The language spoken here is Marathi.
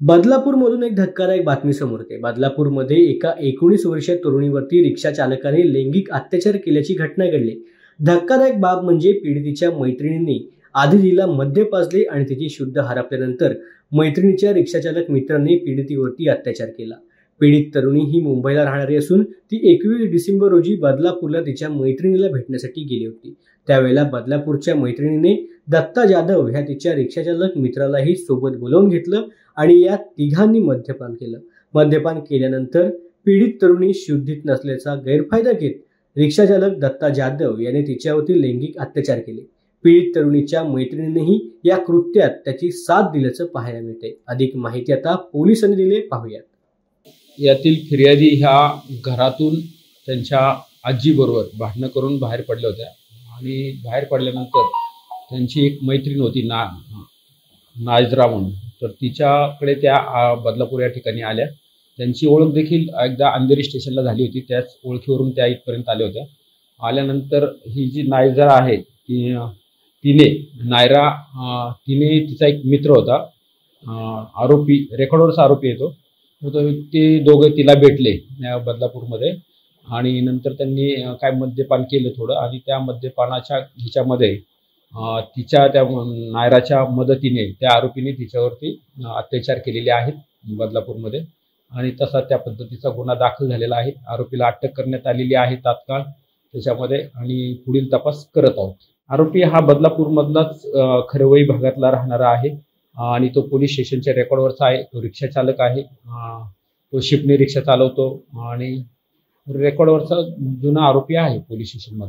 बदलापूरमधून एक धक्कादायक बातमी समोर येते। बदलापूरमध्ये एका 19 वर्षीय तरुणीवरती रिक्षा चालकाने लैंगिक अत्याचार केल्याची घटना घडली। धक्कादायक बाब म्हणजे पीडितेच्या मैत्रिणींनी आधी तिला मद्य पाजले आणि तिची शुद्ध हरपल्यानंतर मैत्रिणीच्या रिक्षाचालक मित्रांनी पीडितीवरती अत्याचार केला। पीडित तरुणी ही मुंबईला राहणारी असून ती 21 डिसेंबर रोजी बदलापूरला तिच्या मैत्रिणीला भेटण्यासाठी गेली होती। त्यावेळेला बदलापूरच्या मैत्रिणीने दत्ता जाधव ह्या तिच्या रिक्षाचालक मित्रालाही सोबत बोलावून घेतलं आणि या तिघांनी मद्यपान केलं। मद्यपान केल्यानंतर पीडित तरुणी शुद्धीत नसल्याचा गैरफायदा घेत रिक्षाचालक दत्ता जाधव याने तिच्यावरती लैंगिक अत्याचार केले। पीडित तरुणीच्या मैत्रिणीनेही या कृत्यात त्याची साथ दिल्याचं पाहायला मिळते। अधिक माहिती आता पोलिसांनी दिली, पाहूयात। यातील फिर्यादी ह्या घरातून त्यांच्या आजीबरोबर भांडणं करून बाहेर पडल्या होत्या आणि बाहेर पडल्यानंतर त्यांची एक मैत्रीण होती नाजरा म्हणून, तर तिच्याकडे त्या बदलापूर या ठिकाणी आल्या। त्यांची ओळख देखील एकदा अंधेरी स्टेशनला झाली होती, त्याच ओळखीवरून त्या इथपर्यंत आल्या होत्या। आल्यानंतर ही जी नायरा आहे तिने तिचा एक मित्र होता, आरोपी, रेकॉर्डवरचा आरोपी येतो, तर ते दोघे तिला भेटले बदलापूरमध्ये आणि नंतर त्यांनी काय मद्यपान केलं थोडं आणि त्या मद्यपानाच्या ह्याच्यामध्ये तिच्या त्या नायराच्या मदतीने त्या आरोपीने तिच्यावरती अत्याचार केलेले आहेत बदलापूरमध्ये आणि तसा त्या पद्धतीचा गुन्हा दाखल झालेला आहे। आरोपीला अटक करण्यात आलेली आहे तात्काळ त्याच्यामध्ये आणि पुढील तपास करत आहोत। आरोपी हा बदलापूरमधलाच खरवई भागातला राहणारा आहे आणि तो पोलीस स्टेशनच्या रेकॉर्डवरचा आहे। तो रिक्षा चालक आहे, तो शिपणी रिक्षा चालवतो आणि रेकॉर्डवरचा जुना आरोपी आहे पोलीस स्टेशनमध्ये।